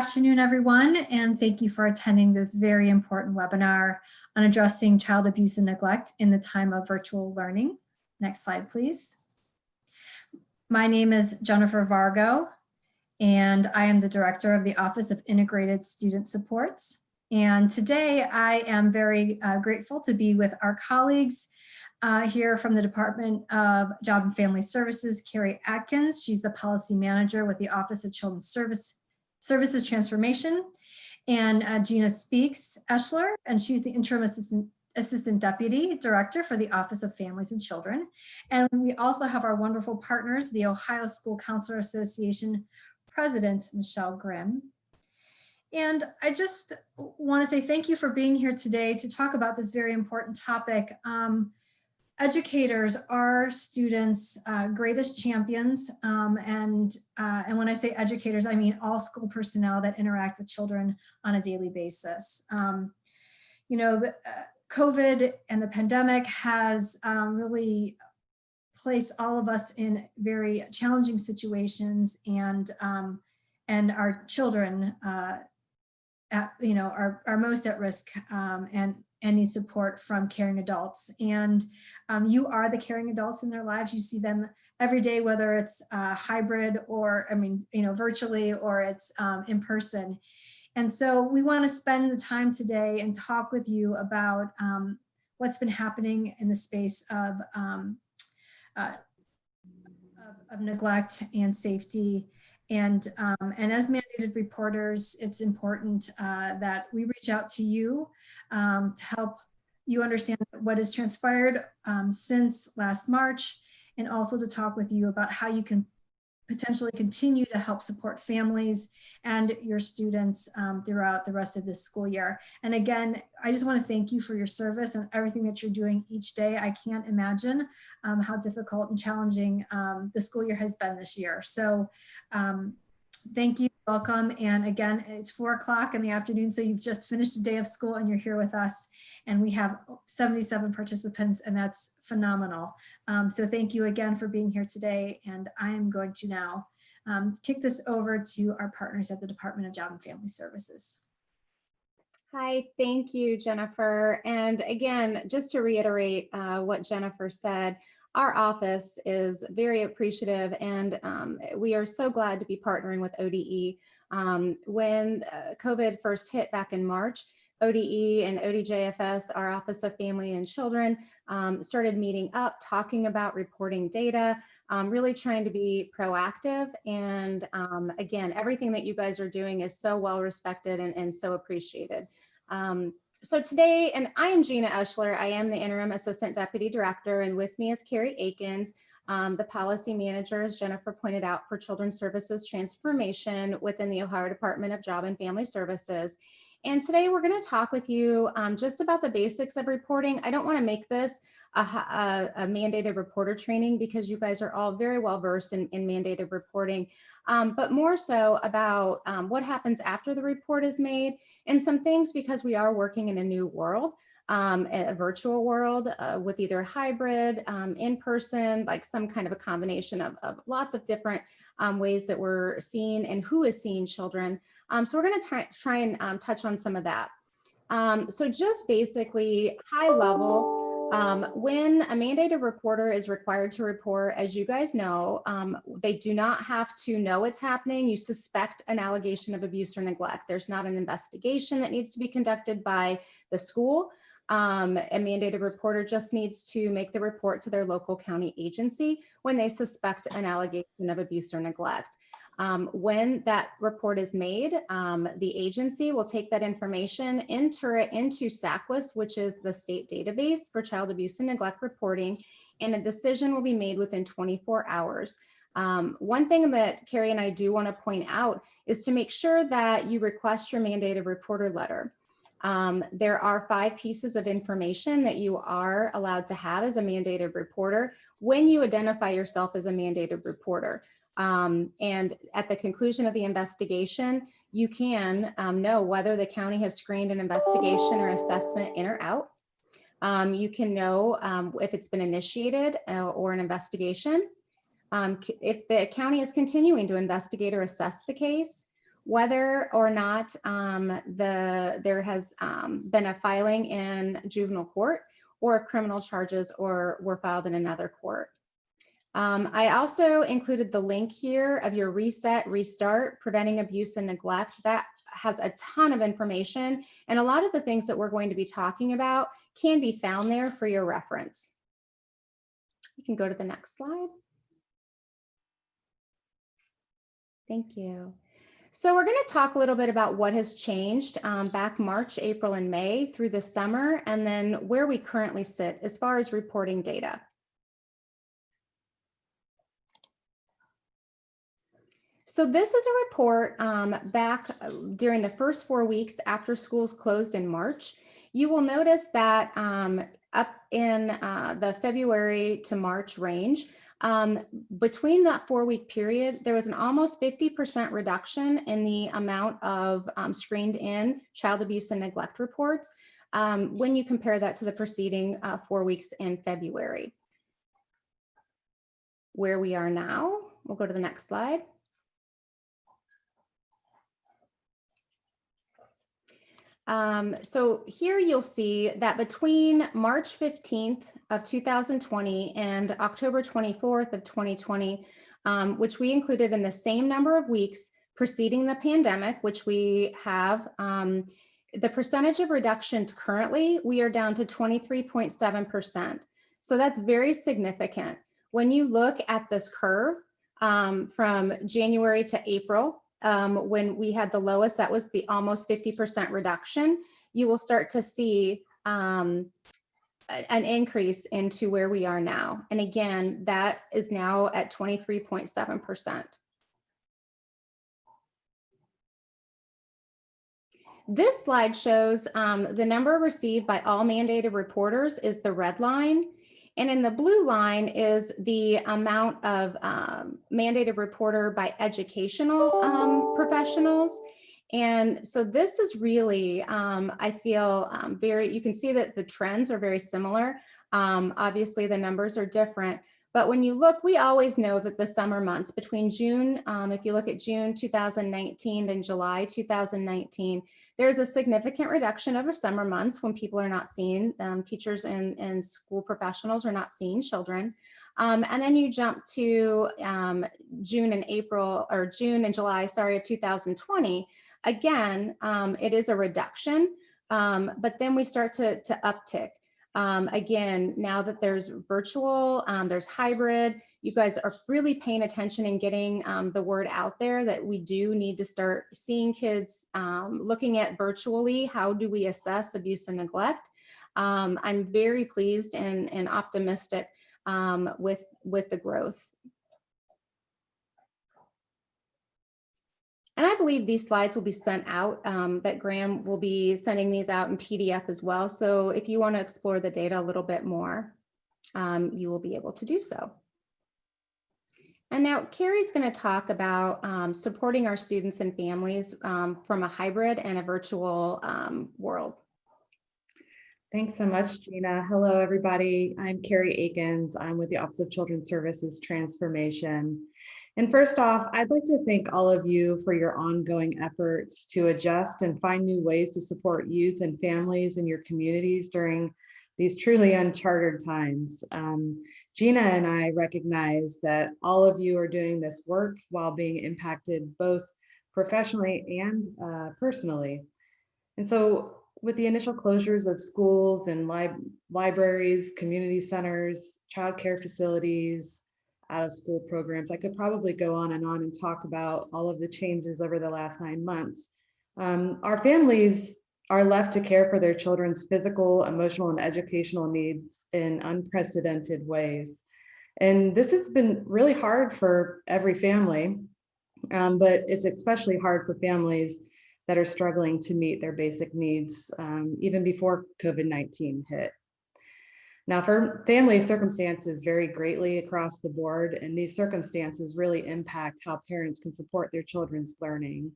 Afternoon, everyone, and thank you for attending this very important webinar on addressing child abuse and neglect in the time of virtual learning. Next slide, please. My name is Jennifer Vargo, and I am the director of the Office of Integrated Student Supports. And today I am very grateful to be with our colleagues here from the Department of Job and Family Services, Carrie Atkins. She's the policy manager with the Office of Children's Services Transformation, and Gina Speaks Eschler, and she's the interim assistant deputy director for the Office of Families and Children. And we also have our wonderful partners, the Ohio School Counselor Association President, Michelle Grimm. And I just want to say thank you for being here today to talk about this very important topic. Educators are students' greatest champions, and when I say educators, I mean all school personnel that interact with children on a daily basis. COVID and the pandemic has really placed all of us in very challenging situations, and our children, are most at risk and need support from caring adults. And you are the caring adults in their lives. You see them every day, whether it's hybrid or, virtually, or it's in person. And so we want to spend the time today and talk with you about what's been happening in the space of neglect and safety. And as mandated reporters, it's important that we reach out to you to help you understand what has transpired since last March, and also to talk with you about how you can potentially continue to help support families and your students throughout the rest of this school year. And again, I just want to thank you for your service and everything that you're doing each day. I can't imagine how difficult and challenging the school year has been this year. So thank you, welcome. And again, it's 4 o'clock in the afternoon, so you've just finished a day of school and you're here with us. And we have 77 participants, and that's phenomenal. So thank you again for being here today. And I am going to now kick this over to our partners at the Department of Job and Family Services. Hi, thank you, Jennifer. And again, just to reiterate what Jennifer said, our office is very appreciative, and we are so glad to be partnering with ODE. When COVID first hit back in March, ODE and ODJFS, our Office of Family and Children, started meeting up, talking about reporting data, really trying to be proactive. And again, everything that you guys are doing is so well respected and so appreciated. So today, and I am Gina Eschler, I am the Interim Assistant Deputy Director, and with me is Carrie Atkins, the Policy Manager, as Jennifer pointed out, for Children's Services Transformation within the Ohio Department of Job and Family Services. And today we're going to talk with you just about the basics of reporting. I don't want to make this a mandated reporter training, because you guys are all very well versed in mandated reporting, but more so about what happens after the report is made, and some things, because we are working in a new world, a virtual world with either hybrid, in person, like some kind of a combination of lots of different ways that we're seeing and who is seeing children. So we're going to try and touch on some of that. So just basically high level, when a mandated reporter is required to report, as you guys know, they do not have to know it's happening. You suspect an allegation of abuse or neglect. There's not an investigation that needs to be conducted by the school. A mandated reporter just needs to make the report to their local county agency when they suspect an allegation of abuse or neglect. When that report is made, the agency will take that information, enter it into SACWIS, which is the state database for child abuse and neglect reporting, and a decision will be made within 24 hours. One thing that Carrie and I do want to point out is to make sure that you request your mandated reporter letter. There are 5 pieces of information that you are allowed to have as a mandated reporter when you identify yourself as a mandated reporter. And at the conclusion of the investigation, you can know whether the county has screened an investigation or assessment in or out. You can know if it's been initiated or an investigation. If the county is continuing to investigate or assess the case, whether or not there has been a filing in juvenile court, or if criminal charges were filed in another court. I also included the link here of your Reset, Restart, Preventing Abuse and Neglect. That has a ton of information, and a lot of the things that we're going to be talking about can be found there for your reference. You can go to the next slide. Thank you. So we're going to talk a little bit about what has changed back March, April, and May through the summer, and then where we currently sit as far as reporting data. So this is a report back during the first 4 weeks after schools closed in March. You will notice that up in the February to March range, between that 4-week period, there was an almost 50% reduction in the amount of screened in child abuse and neglect reports when you compare that to the preceding 4 weeks in February. Where we are now, we'll go to the next slide. So here you'll see that between March 15th of 2020 and October 24th of 2020, which we included in the same number of weeks preceding the pandemic, which we have, the percentage of reduction currently, we are down to 23.7%. So that's very significant. When you look at this curve from January to April, when we had the lowest, that was the almost 50% reduction, you will start to see an increase into where we are now. And again, that is now at 23.7%. This slide shows the number received by all mandated reporters is the red line. And in the blue line is the amount of mandated reporter by educational professionals. And so this is really, I feel you can see that the trends are very similar. Obviously the numbers are different, but when you look, we always know that the summer months between June, if you look at June 2019 and July 2019, there's a significant reduction over summer months when people are not seeing, teachers and school professionals are not seeing children. And then you jump to June and July, sorry, of 2020. Again, it is a reduction, but then we start to uptick. Again, now that there's virtual, there's hybrid, you guys are really paying attention and getting the word out there that we do need to start seeing kids looking at virtually, how do we assess abuse and neglect. I'm very pleased and optimistic with the growth. And I believe these slides will be sent out, that Graham will be sending these out in PDF as well. So if you want to explore the data a little bit more, you will be able to do so. And now Carrie's going to talk about supporting our students and families from a hybrid and a virtual world. Thanks so much, Gina. Hello, everybody. I'm Carrie Akins. I'm with the Office of Children's Services Transformation. And first off, I'd like to thank all of you for your ongoing efforts to adjust and find new ways to support youth and families in your communities during these truly uncharted times. Gina and I recognize that all of you are doing this work while being impacted both professionally and personally. And so with the initial closures of schools and libraries, community centers, childcare facilities, out of school programs, I could probably go on and talk about all of the changes over the last 9 months. Our families are left to care for their children's physical, emotional, and educational needs in unprecedented ways. And this has been really hard for every family, but it's especially hard for families that are struggling to meet their basic needs even before COVID-19 hit. Now, for family circumstances vary greatly across the board, and these circumstances really impact how parents can support their children's learning.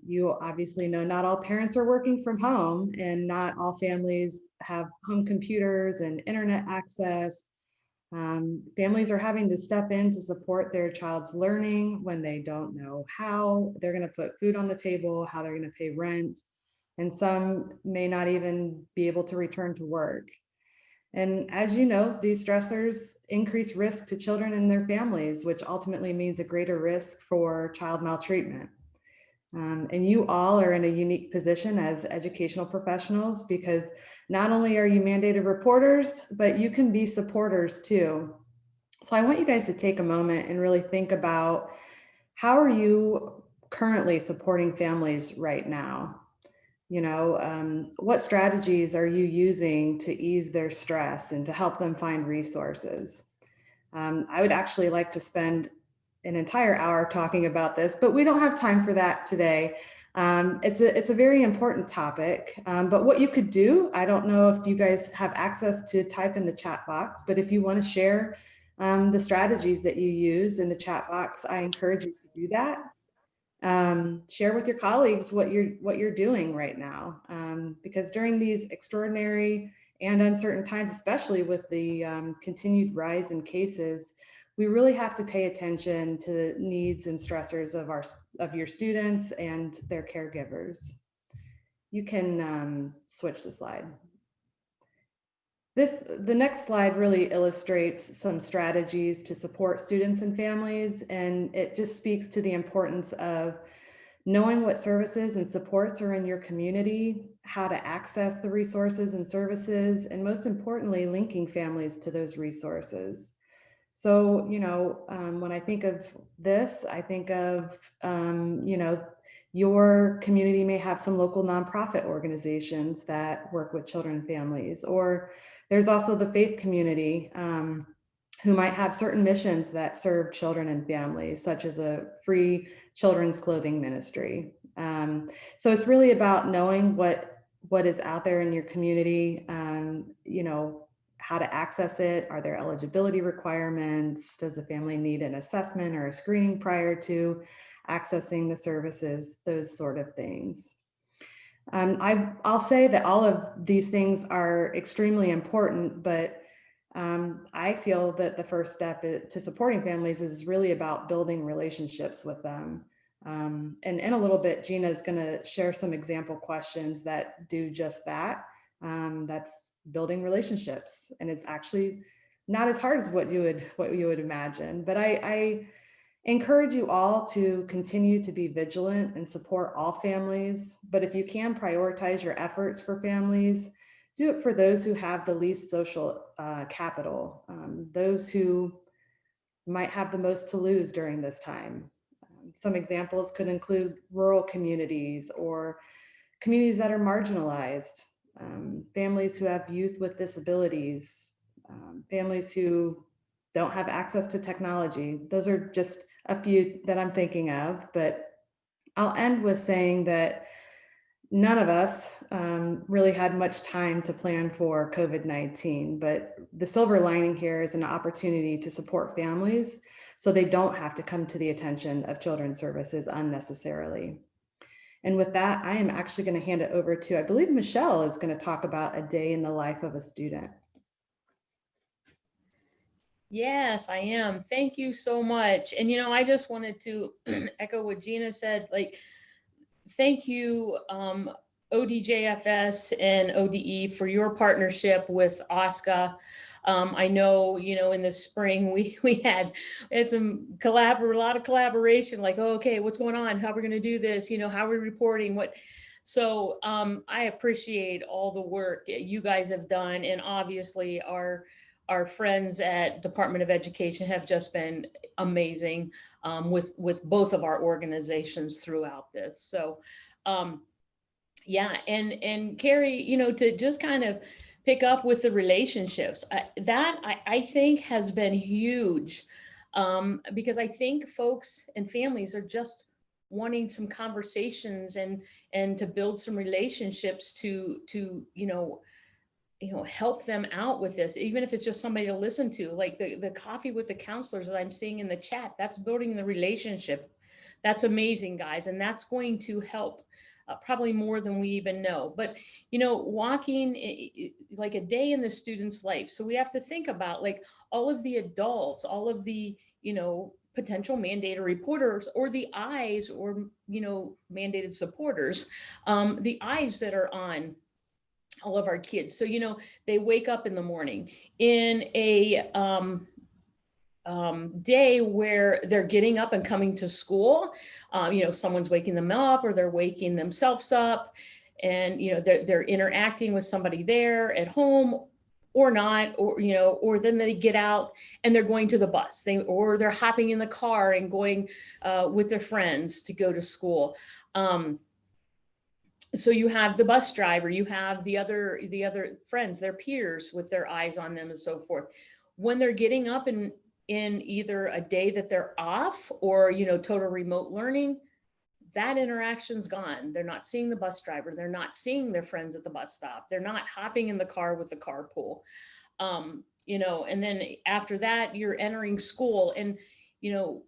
You obviously know not all parents are working from home, and not all families have home computers and internet access. Families are having to step in to support their child's learning when they don't know how they're going to put food on the table, how they're going to pay rent, and some may not even be able to return to work. And as you know, these stressors increase risk to children and their families, which ultimately means a greater risk for child maltreatment. And you all are in a unique position as educational professionals because not only are you mandated reporters, but you can be supporters too. So I want you guys to take a moment and really think about, how are you currently supporting families right now? What strategies are you using to ease their stress and to help them find resources? I would actually like to spend an entire hour talking about this, but we don't have time for that today. It's a very important topic, but what you could do, I don't know if you guys have access to type in the chat box, but if you want to share the strategies that you use in the chat box, I encourage you to do that. Share with your colleagues what you're doing right now, because during these extraordinary and uncertain times, especially with the continued rise in cases, we really have to pay attention to the needs and stressors of your students and their caregivers. You can switch the slide. The next slide really illustrates some strategies to support students and families, and it just speaks to the importance of knowing what services and supports are in your community, how to access the resources and services, and most importantly, linking families to those resources. So, when I think of this, I think of, your community may have some local nonprofit organizations that work with children and families, or there's also the faith community who might have certain missions that serve children and families, such as a free children's clothing ministry. So it's really about knowing what is out there in your community, how to access it. Are there eligibility requirements? Does the family need an assessment or a screening prior to accessing the services? Those sort of things. I'll say that all of these things are extremely important, but I feel that the first step to supporting families is really about building relationships with them. And in a little bit, Gina is going to share some example questions that do just that. That's building relationships, and it's actually not as hard as what you would imagine. But I encourage you all to continue to be vigilant and support all families. But if you can prioritize your efforts for families, do it for those who have the least social capital, those who might have the most to lose during this time. Some examples could include rural communities or communities that are marginalized, families who have youth with disabilities, families who don't have access to technology. Those are just a few that I'm thinking of, but I'll end with saying that none of us really had much time to plan for COVID-19, but the silver lining here is an opportunity to support families so they don't have to come to the attention of children's services unnecessarily. And with that, I am actually going to hand it over to, I believe Michelle is going to talk about a day in the life of a student. Yes, I am. Thank you so much. And, I just wanted to echo what Gina said, thank you, ODJFS and ODE for your partnership with OSCA. I know, in the spring we had some a lot of collaboration, okay, what's going on? How are we going to do this? How are we reporting? So I appreciate all the work you guys have done, and obviously our friends at Department of Education have just been amazing with both of our organizations throughout this. So yeah, and Carrie, to just kind of pick up with the relationships, that I think has been huge, because I think folks and families are just wanting some conversations and to build some relationships to help them out with this, even if it's just somebody to listen to, like the coffee with the counselors that I'm seeing in the chat. That's building the relationship. That's amazing, guys, and that's going to help probably more than we even know. But, you know, walking like a day in the student's life. So we have to think about like all of the adults, all of the, you know, potential mandated reporters or the eyes or, you know, mandated supporters, the eyes that are on all of our kids. So, you know, they wake up in the morning in a day where they're getting up and coming to school. You know, someone's waking them up or they're waking themselves up, and, you know, they're interacting with somebody there at home or not, or, you know, or then they get out and they're going to the bus, or they're hopping in the car and going with their friends to go to school. So you have the bus driver, you have the other friends, their peers with their eyes on them and so forth. When they're getting up in either a day that they're off or, you know, total remote learning, that interaction's gone. They're not seeing the bus driver. They're not seeing their friends at the bus stop. They're not hopping in the car with the carpool. You know, and then after that, you're entering school, and, you know,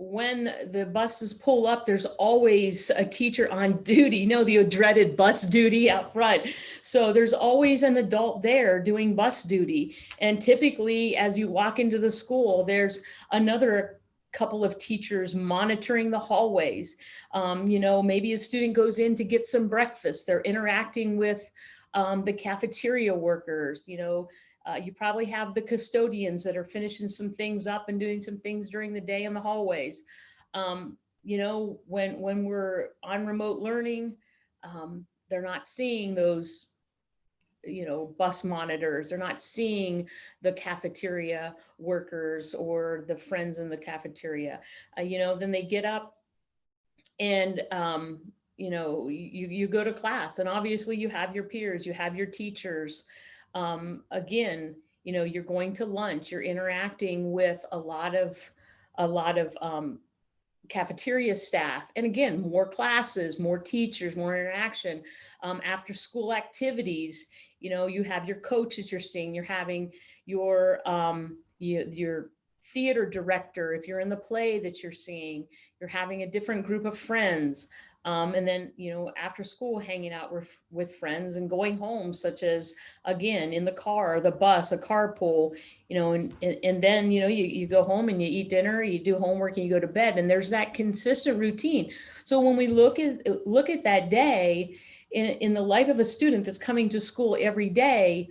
when the buses pull up, there's always a teacher on duty, you know, the dreaded bus duty out front. So there's always an adult there doing bus duty. And typically, as you walk into the school, there's another couple of teachers monitoring the hallways. You know, maybe a student goes in to get some breakfast. They're interacting with the cafeteria workers, you know. You probably have the custodians that are finishing some things up and doing some things during the day in the hallways. You know, when we're on remote learning, they're not seeing those, you know, bus monitors. They're not seeing the cafeteria workers or the friends in the cafeteria. You know, then they get up and, you know, you go to class, and obviously you have your peers, you have your teachers. Again, you know, you're going to lunch, you're interacting with a lot of cafeteria staff. And again, more classes, more teachers, more interaction. After school activities, you know, you have your coaches you're seeing, you're having your theater director, if you're in the play that you're seeing, you're having a different group of friends. And then, you know, after school, hanging out with friends and going home, such as, again, in the car, the bus, a carpool, you know, and then, you know, you go home and you eat dinner, you do homework, and you go to bed, and there's that consistent routine. So when we look at that day in the life of a student that's coming to school every day,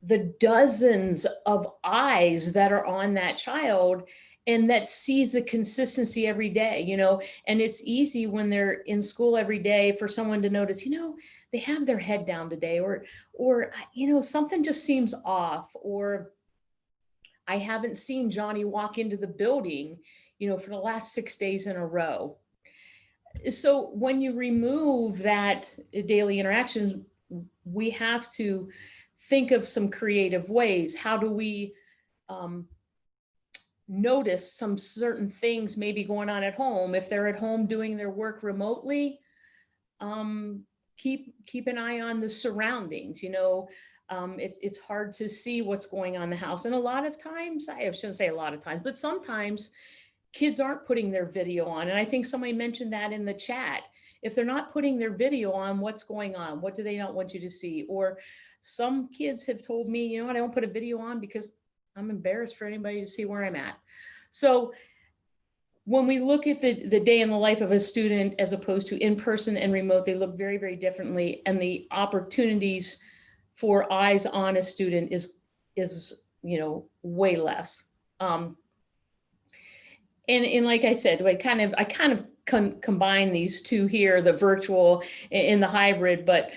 the dozens of eyes that are on that child and that sees the consistency every day, you know, and it's easy when they're in school every day for someone to notice, you know, they have their head down today, or, you know, something just seems off, or I haven't seen Johnny walk into the building, you know, for the last 6 days in a row. So when you remove that daily interaction, we have to think of some creative ways. How do we notice some certain things maybe going on at home? If they're at home doing their work remotely, keep an eye on the surroundings. You know, it's hard to see what's going on in the house. And a lot of times, I shouldn't say a lot of times, but sometimes kids aren't putting their video on. And I think somebody mentioned that in the chat. If they're not putting their video on, what's going on? What do they not want you to see? Or some kids have told me, you know what, I don't put a video on because I'm embarrassed for anybody to see where I'm at. So when we look at the day in the life of a student, as opposed to in person and remote, they look very, very differently. And the opportunities for eyes on a student is, you know, way less. And like I said, I kind of combine these two here, the virtual and the hybrid, but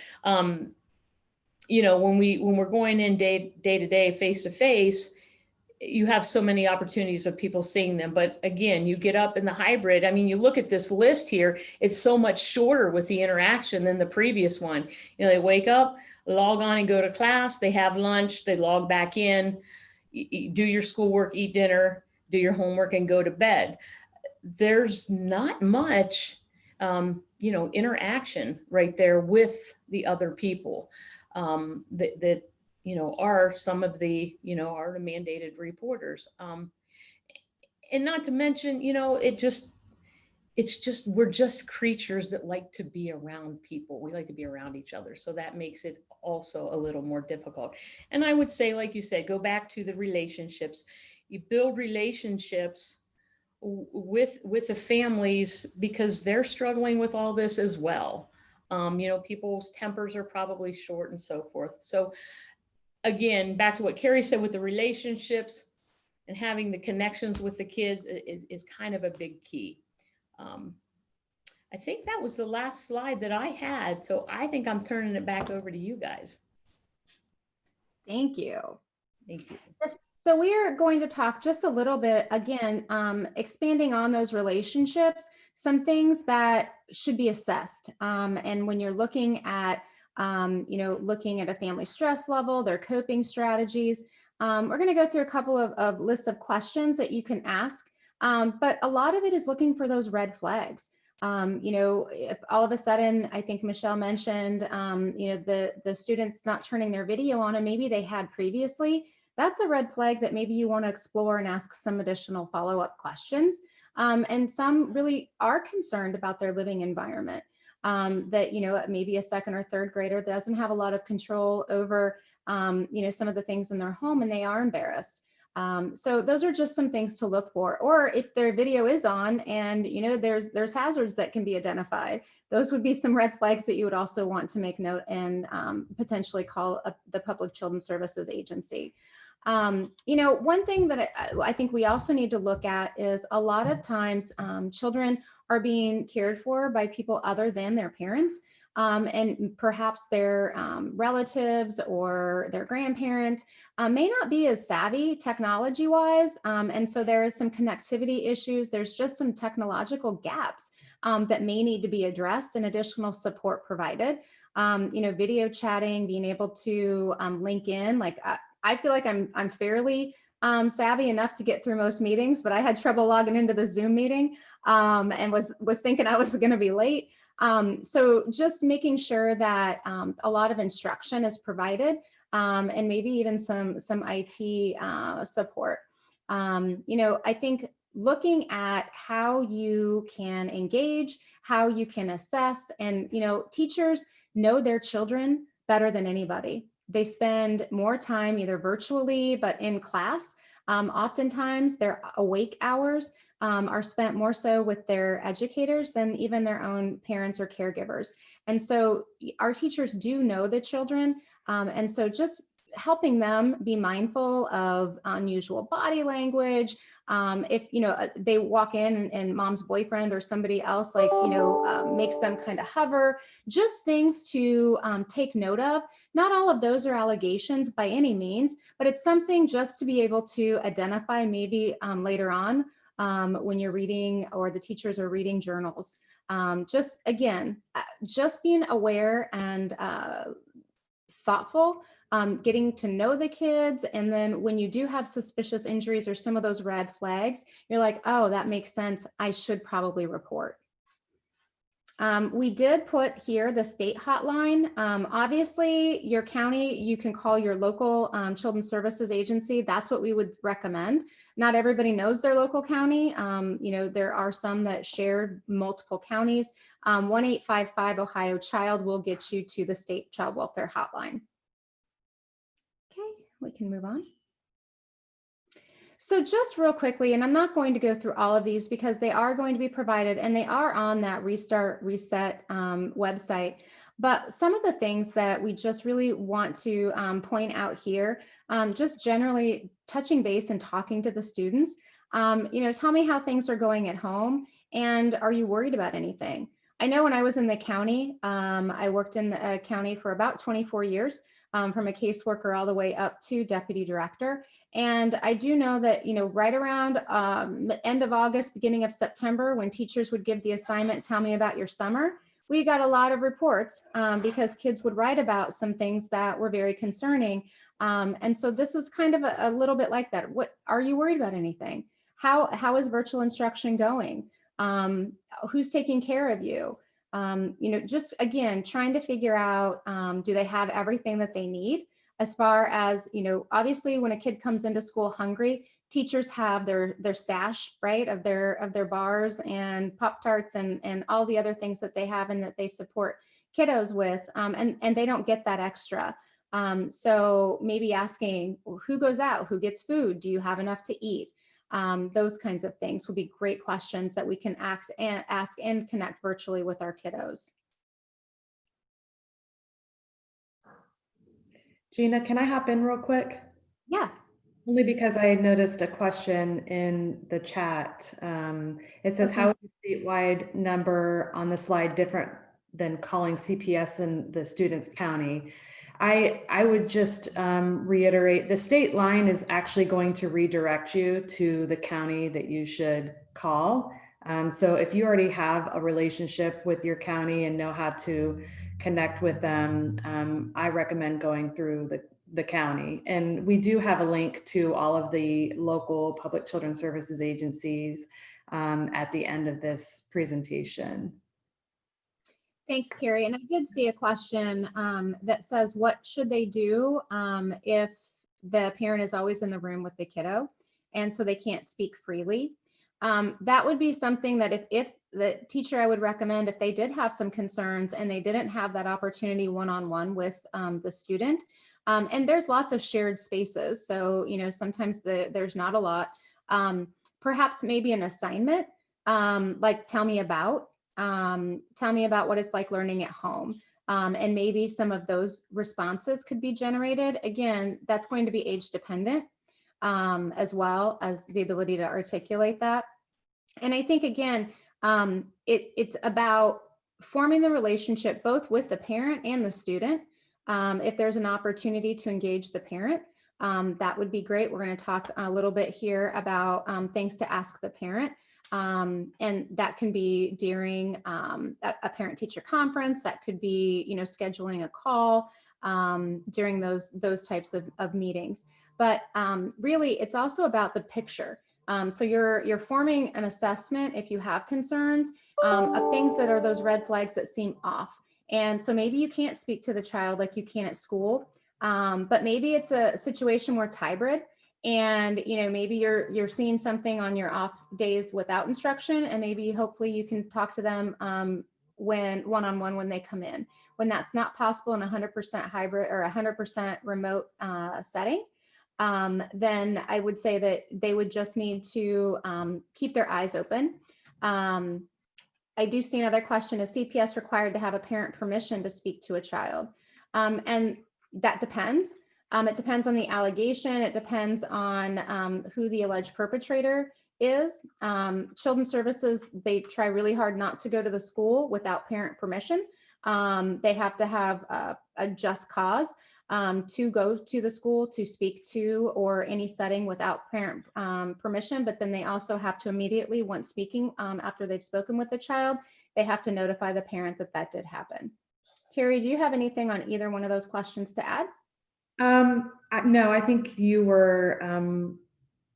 you know, when we're going in day to day, face to face, you have so many opportunities of people seeing them. But again, you get up in the hybrid. I mean, you look at this list here, it's so much shorter with the interaction than the previous one. You know, they wake up, log on and go to class, they have lunch, they log back in, do your schoolwork, eat dinner, do your homework, and go to bed. There's not much, you know, interaction right there with the other people that you know, are some of the, you know, are the mandated reporters. And not to mention, you know, it's it's just, we're just creatures that like to be around people. We like to be around each other. So that makes it also a little more difficult. And I would say, like you said, go back to the relationships. You build relationships with the families because they're struggling with all this as well. People's tempers are probably short and so forth. So again, back to what Carrie said with the relationships and having the connections with the kids is kind of a big key. I think that was the last slide that I had. So I think I'm turning it back over to you guys. Thank you. Thank you. Yes, so we are going to talk just a little bit, again, expanding on those relationships, some things that should be assessed. And when you're looking at, looking at a family stress level, their coping strategies, we're going to go through a couple of lists of questions that you can ask. But a lot of it is looking for those red flags. If all of a sudden, I think Michelle mentioned, the students not turning their video on, and maybe they had previously, that's a red flag that maybe you want to explore and ask some additional follow-up questions. And some really are concerned about their living environment, that, maybe a second or third grader doesn't have a lot of control over, some of the things in their home, and they are embarrassed. So those are just some things to look for. Or if their video is on and, there's hazards that can be identified, those would be some red flags that you would also want to make note and potentially call up the Public Children's Services Agency. One thing that I think we also need to look at is a lot of times children are being cared for by people other than their parents. And perhaps their relatives or their grandparents may not be as savvy technology wise. And so there is some connectivity issues. There's just some technological gaps that may need to be addressed and additional support provided. Video chatting, being able to link in, like I feel like I'm fairly savvy enough to get through most meetings, but I had trouble logging into the Zoom meeting and was thinking I was going to be late. So just making sure that a lot of instruction is provided and maybe even some IT support. I think looking at how you can engage, how you can assess, and teachers know their children better than anybody. They spend more time either virtually, but in class. Oftentimes their awake hours are spent more so with their educators than even their own parents or caregivers. And so our teachers do know the children. And so just helping them be mindful of unusual body language. If, they walk in and mom's boyfriend or somebody else, makes them kind of hover, just things to take note of. Not all of those are allegations by any means, but it's something just to be able to identify maybe later on when you're reading or the teachers are reading journals. Just being aware and thoughtful, getting to know the kids. And then when you do have suspicious injuries or some of those red flags, you're like, oh, that makes sense. I should probably report. We did put here the state hotline. Obviously, your county, you can call your local children's services agency. That's what we would recommend. Not everybody knows their local county. There are some that share multiple counties. 1-855 Ohio Child will get you to the state child welfare hotline. Okay, we can move on. So just real quickly, and I'm not going to go through all of these because they are going to be provided and they are on that Restart Reset website. But some of the things that we just really want to point out here, just generally touching base and talking to the students, tell me how things are going at home and are you worried about anything? I know when I was in the county, I worked in the county for about 24 years, from a caseworker all the way up to deputy director. And I do know that, right around end of August, beginning of September, when teachers would give the assignment, tell me about your summer, we got a lot of reports because kids would write about some things that were very concerning. And so this is kind of a little bit like that. What are you worried about anything? How is virtual instruction going? Who's taking care of you? Just again, trying to figure out, do they have everything that they need? As far as, obviously when a kid comes into school hungry, teachers have their stash, right, of their bars and Pop-Tarts and all the other things that they have and that they support kiddos with, and they don't get that extra. So maybe asking who goes out, who gets food, do you have enough to eat? Those kinds of things would be great questions that we can ask and connect virtually with our kiddos. Gina, can I hop in real quick? Yeah. Only because I had noticed a question in the chat. It says, Okay. how is the statewide number on the slide different than calling CPS in the student's county? I would just reiterate, the state line is actually going to redirect you to the county that you should call. So if you already have a relationship with your county and know how to connect with them, I recommend going through the county. And we do have a link to all of the local public children's services agencies at the end of this presentation. Thanks, Carrie. And I did see a question that says, what should they do if the parent is always in the room with the kiddo and so they can't speak freely? That would be something that if the teacher, I would recommend, if they did have some concerns and they didn't have that opportunity one-on-one with the student, and there's lots of shared spaces. So, sometimes there's not a lot. Perhaps maybe an assignment, like tell me about what it's like learning at home. And maybe some of those responses could be generated. Again, that's going to be age dependent, as well as the ability to articulate that. And I think, again, it's about forming the relationship both with the parent and the student. If there's an opportunity to engage the parent, that would be great. We're going to talk a little bit here about things to ask the parent. And that can be during a parent-teacher conference. That could be, scheduling a call during those types of meetings. But really, it's also about the picture. So you're forming an assessment if you have concerns of things that are those red flags that seem off. And so maybe you can't speak to the child like you can at school, but maybe it's a situation where it's hybrid. And maybe you're seeing something on your off days without instruction, and maybe hopefully you can talk to them when one-on-one when they come in. When that's not possible in 100% hybrid or 100% remote setting, then I would say that they would just need to keep their eyes open. I do see another question: is CPS required to have a parent permission to speak to a child? And that depends. It depends on the allegation. It depends on who the alleged perpetrator is. Children's Services, they try really hard not to go to the school without parent permission. They have to have a just cause to go to the school to speak to, or any setting without parent permission. But then they also have to immediately, once speaking, after they've spoken with the child, they have to notify the parent that did happen. Carrie, do you have anything on either one of those questions to add? No, I think you were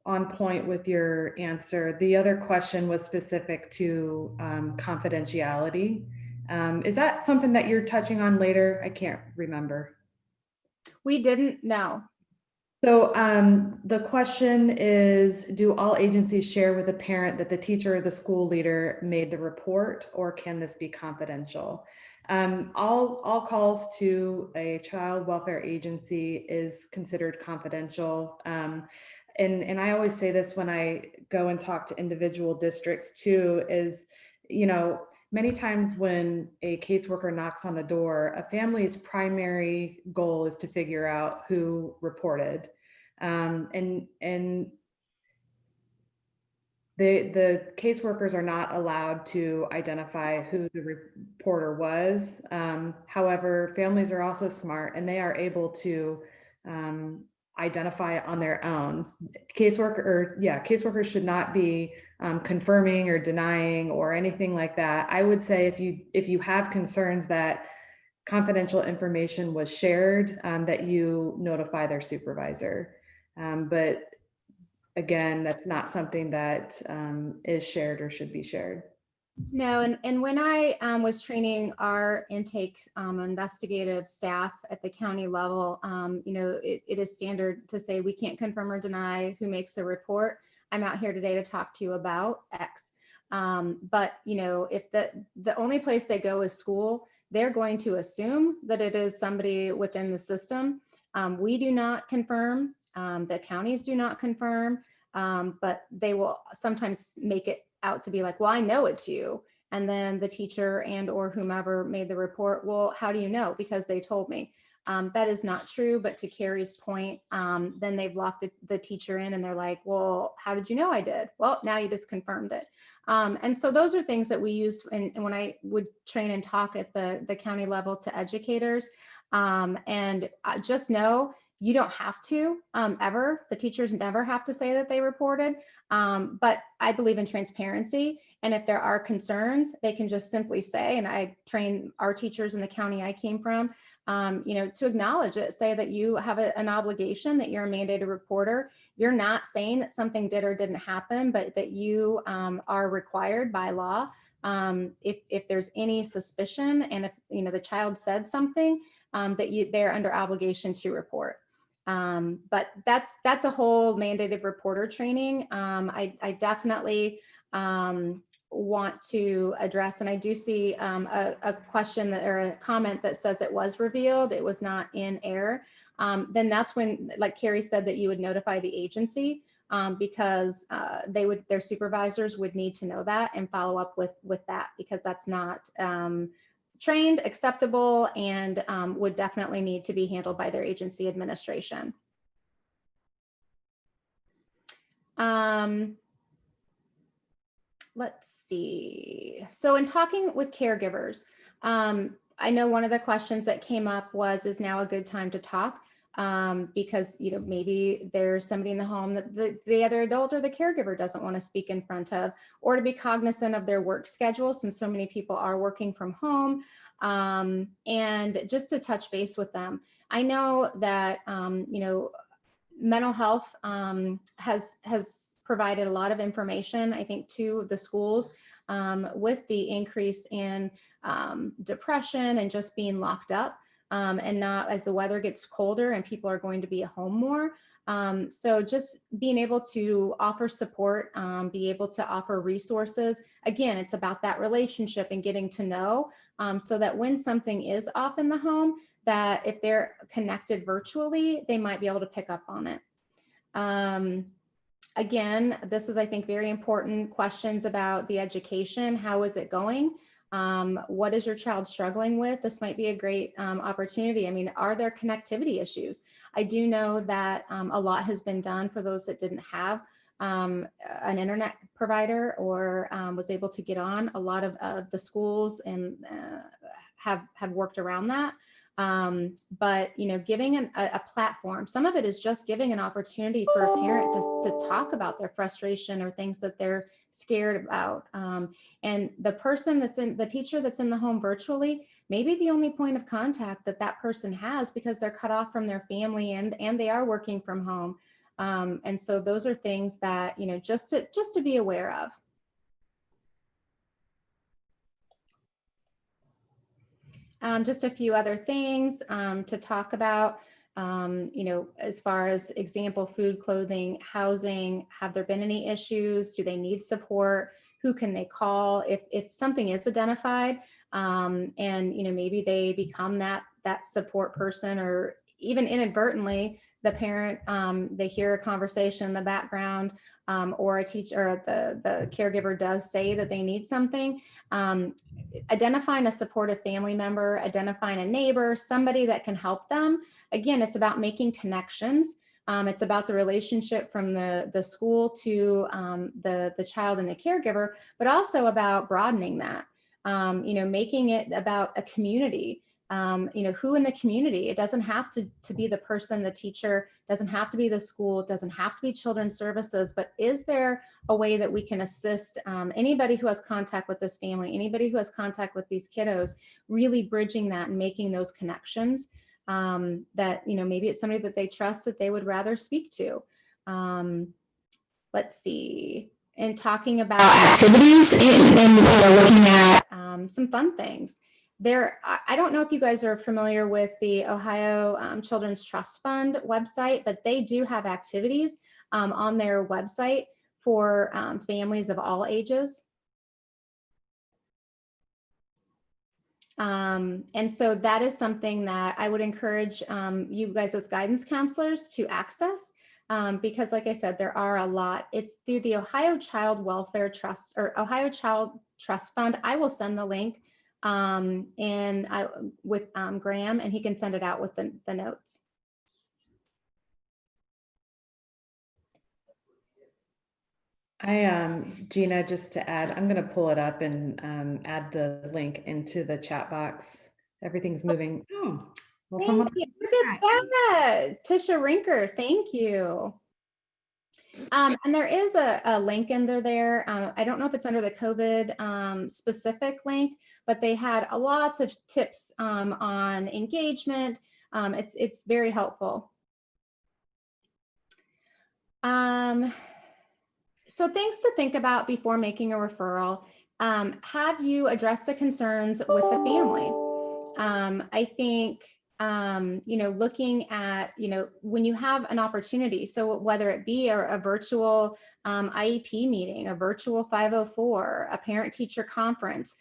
on point with your answer. The other question was specific to confidentiality. Is that something that you're touching on later? I can't remember. We didn't know. So the question is, do all agencies share with the parent that the teacher or the school leader made the report, or can this be confidential? All calls to a child welfare agency is considered confidential. And I always say this when I go and talk to individual districts too, is, many times when a caseworker knocks on the door, a family's primary goal is to figure out who reported. And the caseworkers are not allowed to identify who the reporter was. However, families are also smart, and they are able to identify on their own. Caseworkers should not be confirming or denying or anything like that. I would say if you have concerns that confidential information was shared, that you notify their supervisor. But again, that's not something that is shared or should be shared. No, and when I was training our intake investigative staff at the county level, it is standard to say we can't confirm or deny who makes a report. I'm out here today to talk to you about X. But if the only place they go is school, they're going to assume that it is somebody within the system. We do not confirm. The counties do not confirm. But they will sometimes make it out to be like, well, I know it's you. And then the teacher and or whomever made the report, well, how do you know? Because they told me. That is not true. But to Carrie's point, then they've locked the teacher in and they're like, well, how did you know I did? Well, now you just confirmed it. And so those are things that we use and when I would train and talk at the county level to educators. And just know you don't have to ever. The teachers never have to say that they reported. But I believe in transparency. And if there are concerns, they can just simply say, and I train our teachers in the county I came from, to acknowledge it, say that you have an obligation, that you're a mandated reporter. You're not saying that something did or didn't happen, but that you are required by law. If there's any suspicion and if the child said something, that they're under obligation to report. But that's a whole mandated reporter training. I definitely want to address, and I do see a question that or a comment that says it was revealed, it was not in error. Then that's when, like Carrie said, that you would notify the agency because their supervisors would need to know that and follow up with that, because that's not trained, acceptable, and would definitely need to be handled by their agency administration. Let's see. So in talking with caregivers, I know one of the questions that came up was, is now a good time to talk? Because maybe there's somebody in the home that the other adult or the caregiver doesn't want to speak in front of, or to be cognizant of their work schedule, since so many people are working from home, and just to touch base with them. I know that mental health has provided a lot of information, I think, to the schools with the increase in depression and just being locked up. And not, as the weather gets colder and people are going to be at home more. So just being able to offer support, be able to offer resources. Again, it's about that relationship and getting to know, so that when something is off in the home, that if they're connected virtually, they might be able to pick up on it. Again, this is, I think, very important questions about the education. How is it going? What is your child struggling with? This might be a great opportunity. I mean, are there connectivity issues? I do know that a lot has been done for those that didn't have an internet provider or was able to get on. A lot of the schools and have worked around that. But giving a platform, some of it is just giving an opportunity for a parent to talk about their frustration or things that they're scared about. And the teacher that's in the home virtually, maybe the only point of contact that person has, because they're cut off from their family and they are working from home. And so those are things that, just to be aware of. Just a few other things to talk about, as far as example, food, clothing, housing. Have there been any issues? Do they need support? Who can they call if something is identified? And maybe they become that support person, or even inadvertently, the parent, they hear a conversation in the background, or a teacher or the caregiver does say that they need something. Identifying a supportive family member, identifying a neighbor, somebody that can help them. Again, it's about making connections. It's about the relationship from the school to the child and the caregiver, but also about broadening that, making it about a community. Who in the community. It doesn't have to be the person, the teacher, doesn't have to be the school, it doesn't have to be children's services, but is there a way that we can assist anybody who has contact with this family, anybody who has contact with these kiddos, really bridging that and making those connections, that, maybe it's somebody that they trust that they would rather speak to. Let's see. and talking about activities and looking at some fun things. I don't know if you guys are familiar with the Ohio Children's Trust Fund website, but they do have activities on their website for families of all ages. And so that is something that I would encourage you guys as guidance counselors to access, because like I said, there are a lot. It's through the Ohio Child Welfare Trust or Ohio Child Trust Fund. I will send the link with Graham, and he can send it out with the notes. Gina, just to add, I'm going to pull it up and add the link into the chat box. Everything's moving. Oh, well, someone. Look at that, Tisha Rinker. Thank you. And there is a link under there. I don't know if it's under the COVID specific link, but they had lots of tips on engagement. It's very helpful. So things to think about before making a referral. Have you addressed the concerns with the family? I think, looking at, when you have an opportunity, so whether it be a virtual IEP meeting, a virtual 504, a parent-teacher conference,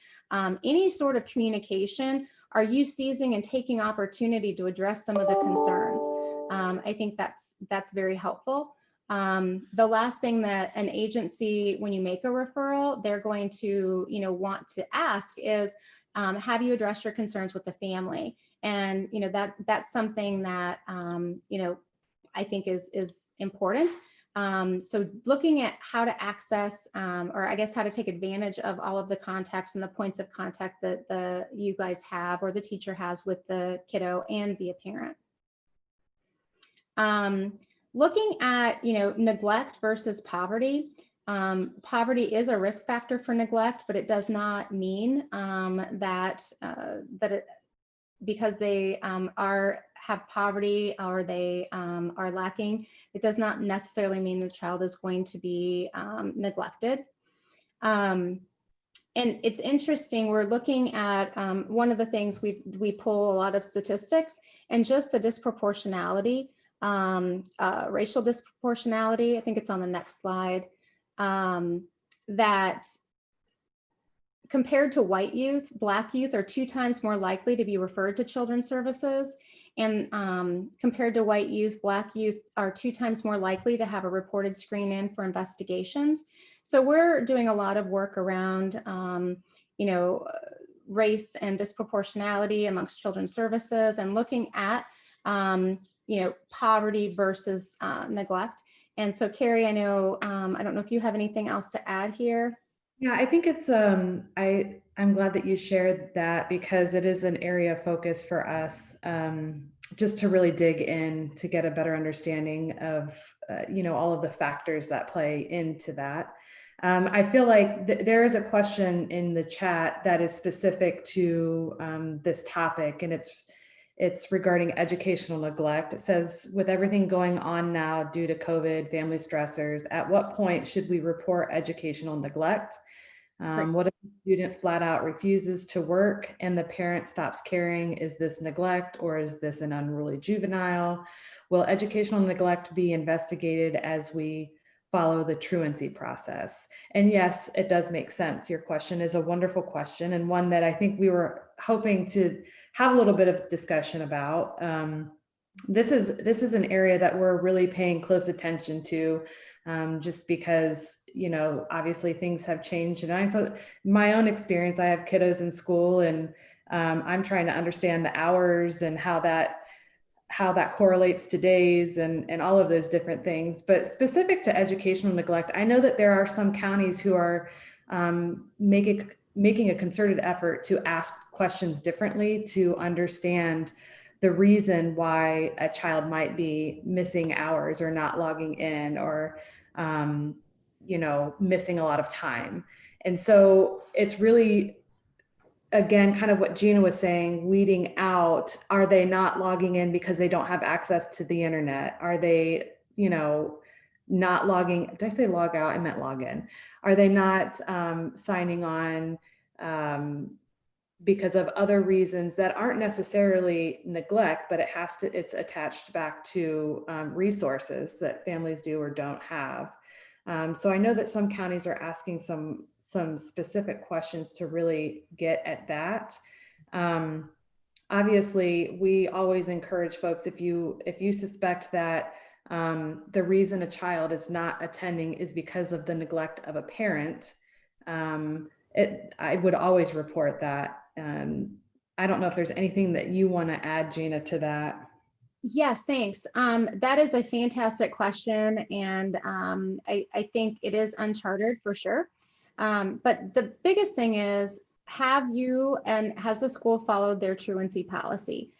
any sort of communication, are you seizing and taking opportunity to address some of the concerns? I think that's very helpful. The last thing that an agency, when you make a referral, they're going to, want to ask is, have you addressed your concerns with the family? And, that's something that, I think is important. So looking at how to access, or I guess how to take advantage of all of the contacts and the points of contact that you guys have, or the teacher has with the kiddo and the parent. Looking at, neglect versus poverty. Poverty is a risk factor for neglect, but it does not mean that because they have poverty or they are lacking, it does not necessarily mean the child is going to be neglected. And it's interesting, we're looking at one of the things we pull a lot of statistics, and just the disproportionality, racial disproportionality. I think it's on the next slide. That compared to white youth, Black youth are 2 times more likely to be referred to children's services. And compared to white youth, Black youth are 2 times more likely to have a reported screen in for investigations. So we're doing a lot of work around, race and disproportionality amongst children's services, and looking at, poverty versus neglect. And so, Carrie, I know, I don't know if you have anything else to add here. Yeah, I think it's, I'm glad that you shared that, because it is an area of focus for us, just to really dig in to get a better understanding of, all of the factors that play into that. I feel like there is a question in the chat that is specific to this topic, and it's regarding educational neglect. It says, with everything going on now due to COVID, family stressors, at what point should we report educational neglect? What if the student flat out refuses to work and the parent stops caring? Is this neglect, or is this an unruly juvenile? Will educational neglect be investigated as we follow the truancy process? And yes, it does make sense. Your question is a wonderful question, and one that I think we were hoping to have a little bit of discussion about. This is an area that we're really paying close attention to, just because, obviously things have changed. And I thought, my own experience, I have kiddos in school, and I'm trying to understand the hours and how that correlates to days and all of those different things. But specific to educational neglect, I know that there are some counties who are making a concerted effort to ask questions differently to understand the reason why a child might be missing hours or not logging in, or missing a lot of time. And so it's really, again, kind of what Gina was saying, weeding out, are they not logging in because they don't have access to the internet? Are they, not logging, did I say log out? I meant log in. Are they not signing on because of other reasons that aren't necessarily neglect, but it's attached back to resources that families do or don't have. So I know that some counties are asking some specific questions to really get at that. Obviously, we always encourage folks, if you suspect that the reason a child is not attending is because of the neglect of a parent, I would always report that. I don't know if there's anything that you want to add, Gina, to that. Yes, thanks. That is a fantastic question. And I think it is uncharted for sure. But the biggest thing is, has the school followed their truancy policy?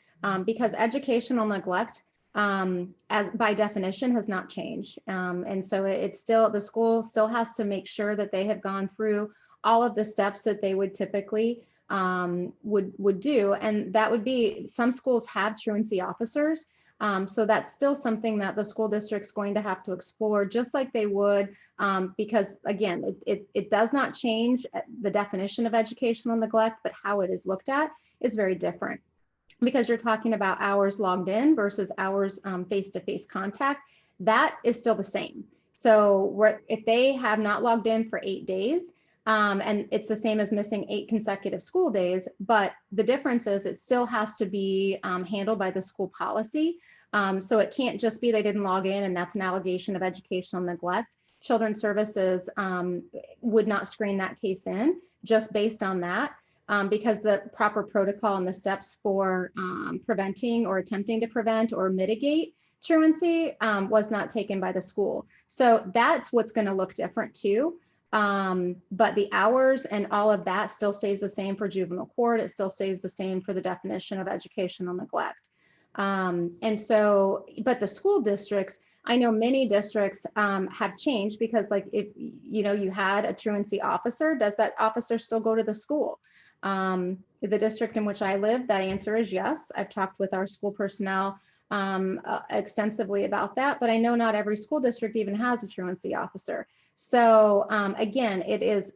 Because educational neglect, as by definition, has not changed. And so the school still has to make sure that they have gone through all of the steps that they would typically would do. And that would be, some schools have truancy officers. So that's still something that the school district's going to have to explore, just like they would, because again, it does not change the definition of educational neglect, but how it is looked at is very different, because you're talking about hours logged in versus hours face-to-face contact. That is still the same. So if they have not logged in for 8 days, and it's the same as missing 8 consecutive school days, but the difference is it still has to be handled by the school policy. So it can't just be they didn't log in and that's an allegation of educational neglect. Children's Services would not screen that case in just based on that, because the proper protocol and the steps for preventing or attempting to prevent or mitigate truancy was not taken by the school. So that's what's going to look different too. But the hours and all of that still stays the same for juvenile court. It still stays the same for the definition of educational neglect. And so, but the school districts, I know many districts have changed, because like if you had a truancy officer, does that officer still go to the school? The district in which I live, that answer is yes. I've talked with our school personnel extensively about that, but I know not every school district even has a truancy officer. So again, it is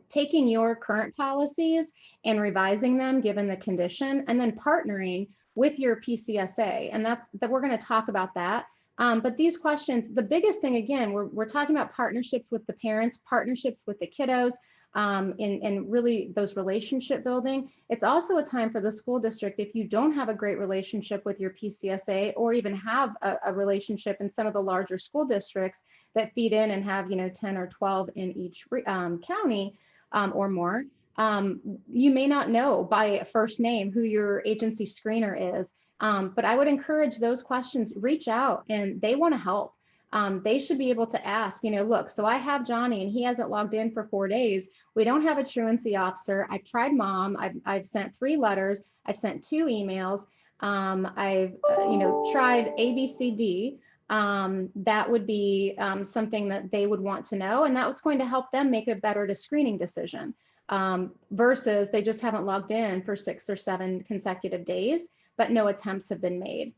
taking your current policies and revising them given the condition, and then partnering with your PCSA. And that we're going to talk about that. But these questions, the biggest thing, again, we're talking about partnerships with the parents, partnerships with the kiddos, and really those relationship building. It's also a time for the school district, if you don't have a great relationship with your PCSA, or even have a relationship in some of the larger school districts that feed in and have 10 or 12 in each county or more, you may not know by first name who your agency screener is. But I would encourage those questions, reach out, and they want to help. They should be able to ask, look, so I have Johnny and he hasn't logged in for 4 days. We don't have a truancy officer. I've tried mom. I've sent 3 letters. I've sent 2 emails. I've tried ABCD. That would be something that they would want to know, and that's going to help them make a better screening decision, versus they just haven't logged in for 6 or 7 consecutive days, but no attempts have been made.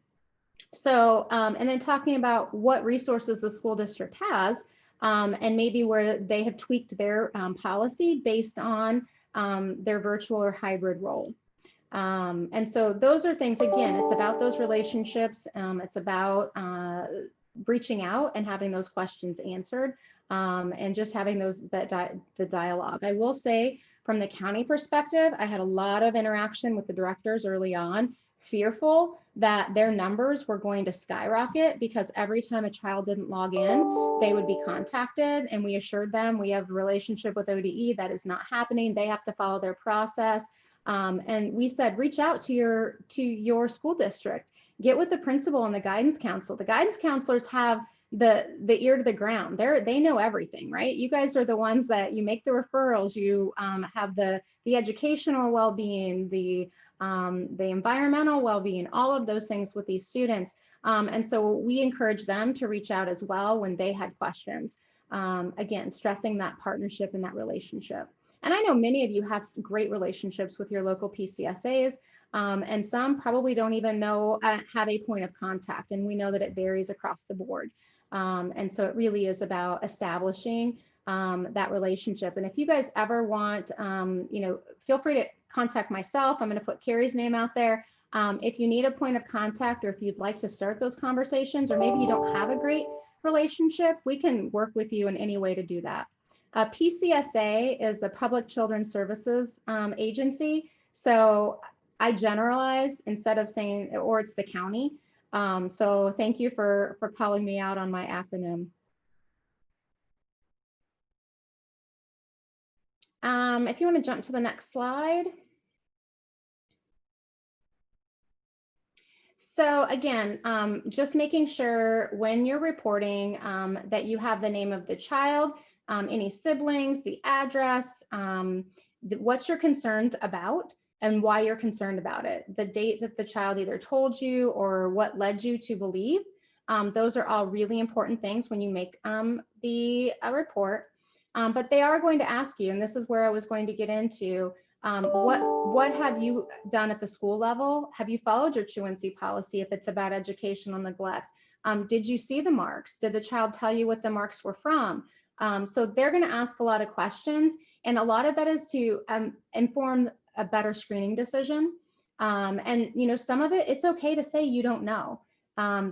So, and then talking about what resources the school district has, and maybe where they have tweaked their policy based on their virtual or hybrid role. And so those are things, again, it's about those relationships. It's about reaching out and having those questions answered, and just having the dialogue. I will say, from the county perspective, I had a lot of interaction with the directors early on, fearful that their numbers were going to skyrocket, because every time a child didn't log in, they would be contacted, and we assured them we have a relationship with ODE. That is not happening. They have to follow their process. And we said, reach out to your school district, get with the principal and the guidance council. The guidance counselors have the ear to the ground. They know everything, right? You guys are the ones that you make the referrals. You have the educational well-being, the environmental well-being, all of those things with these students. And so we encourage them to reach out as well when they had questions. Again, stressing that partnership and that relationship. And I know many of you have great relationships with your local PCSAs, and some probably don't even know, have a point of contact. And we know that it varies across the board. And so it really is about establishing that relationship. And if you guys ever want, feel free to contact myself. I'm going to put Carrie's name out there. If you need a point of contact, or if you'd like to start those conversations, or maybe you don't have a great relationship, we can work with you in any way to do that. PCSA is the Public Children's Services Agency. So I generalize instead of saying, or it's the county. So thank you for calling me out on my acronym. If you want to jump to the next slide. So again, just making sure when you're reporting that you have the name of the child, any siblings, the address, what you're concerned about and why you're concerned about it, the date that the child either told you or what led you to believe. Those are all really important things when you make the report. But they are going to ask you, and this is where I was going to get into, what have you done at the school level? Have you followed your truancy policy if it's about educational neglect? Did you see the marks? Did the child tell you what the marks were from? So they're going to ask a lot of questions, and a lot of that is to inform a better screening decision. And some of it, it's okay to say you don't know.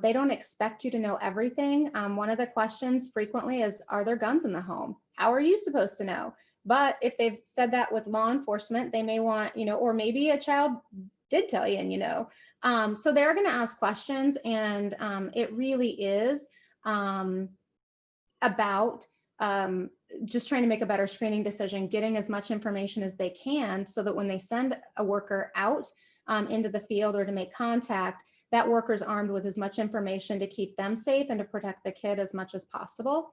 They don't expect you to know everything. One of the questions frequently is, are there guns in the home? How are you supposed to know? But if they've said that with law enforcement, they may want, or maybe a child did tell you and so they're going to ask questions, and it really is about just trying to make a better screening decision, getting as much information as they can so that when they send a worker out into the field or to make contact, that worker's armed with as much information to keep them safe and to protect the kid as much as possible.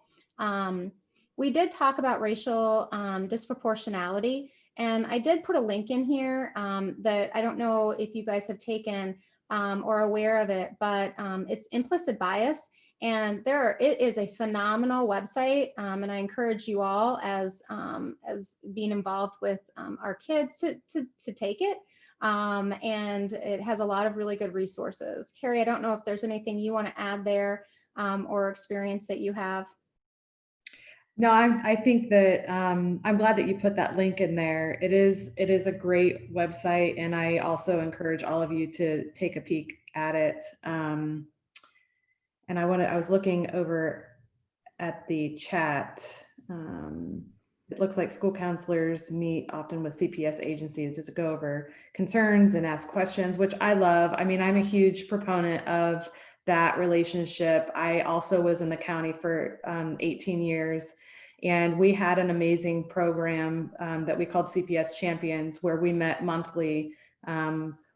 We did talk about racial disproportionality, and I did put a link in here that I don't know if you guys have taken or aware of it, but it's implicit bias. And it is a phenomenal website, and I encourage you all as being involved with our kids to take it. And it has a lot of really good resources. Carrie, I don't know if there's anything you want to add there or experience that you have. No, I think that I'm glad that you put that link in there. It is a great website, and I also encourage all of you to take a peek at it. And I was looking over at the chat. It looks like school counselors meet often with CPS agencies just to go over concerns and ask questions, which I love. I mean, I'm a huge proponent of that relationship. I also was in the county for 18 years, and we had an amazing program that we called CPS Champions, where we met monthly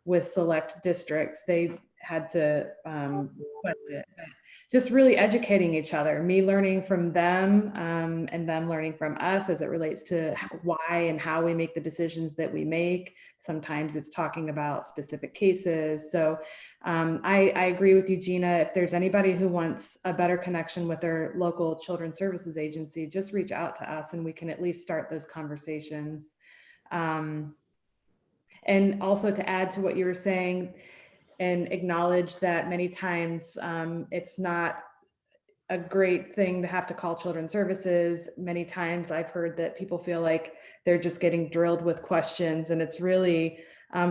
with select districts. They had to request it, but just really educating each other, me learning from them and them learning from us as it relates to why and how we make the decisions that we make. Sometimes it's talking about specific cases. So I agree with you, Gina. If there's anybody who wants a better connection with their local children's services agency, just reach out to us and we can at least start those conversations. And also to add to what you were saying, and acknowledge that many times it's not a great thing to have to call children's services. Many times I've heard that people feel like they're just getting drilled with questions, and it's really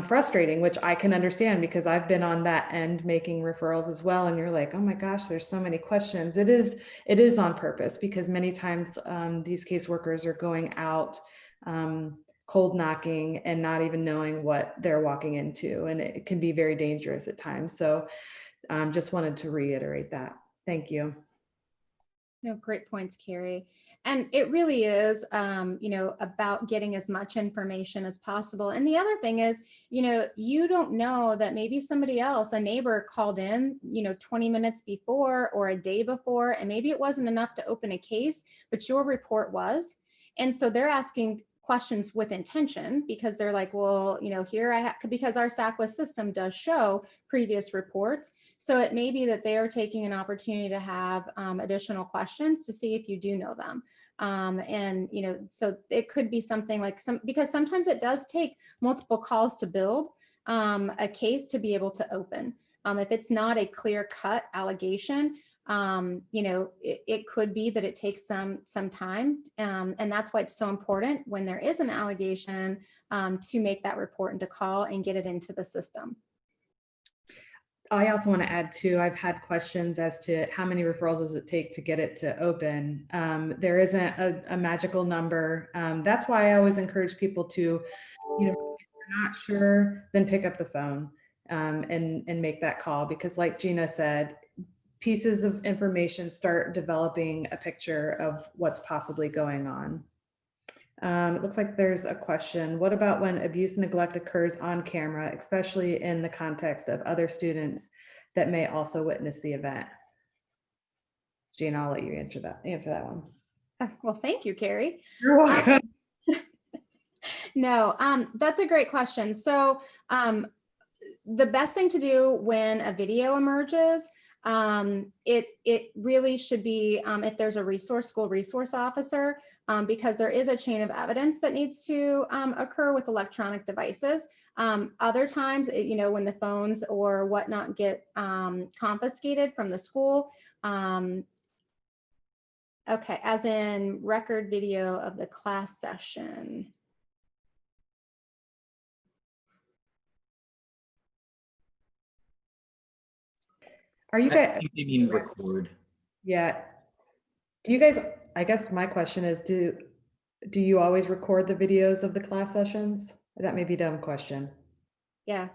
frustrating, which I can understand because I've been on that end making referrals as well. And you're like, oh my gosh, there's so many questions. It is on purpose, because many times these caseworkers are going out cold knocking and not even knowing what they're walking into. And it can be very dangerous at times. So just wanted to reiterate that. Thank you. No, great points, Carrie. And it really is, about getting as much information as possible. And the other thing is, you don't know that maybe somebody else, a neighbor called in, 20 minutes before or a day before, and maybe it wasn't enough to open a case, but your report was. And so they're asking questions with intention, because they're like, well, here because our SACWA system does show previous reports. So it may be that they are taking an opportunity to have additional questions to see if you do know them. And, so it could be something like because sometimes it does take multiple calls to build a case to be able to open. If it's not a clear-cut allegation, it could be that it takes some time. And that's why it's so important when there is an allegation to make that report and to call and get it into the system. I also want to add too, I've had questions as to how many referrals does it take to get it to open. There isn't a magical number. That's why I always encourage people to, if you're not sure, then pick up the phone and make that call, because like Gina said, pieces of information start developing a picture of what's possibly going on. It looks like there's a question. What about when abuse and neglect occurs on camera, especially in the context of other students that may also witness the event? Gina, I'll let you answer that one. Well, thank you, Carrie. You're welcome. No, that's a great question. So the best thing to do when a video emerges, it really should be if there's a school resource officer, because there is a chain of evidence that needs to occur with electronic devices. Other times, when the phones or whatnot get confiscated from the school, okay, as in record video of the class session. Are you I guys? think they mean record. Yeah. Do you guys? I guess my question is, do you always record the videos of the class sessions? That may be a dumb question. Yeah.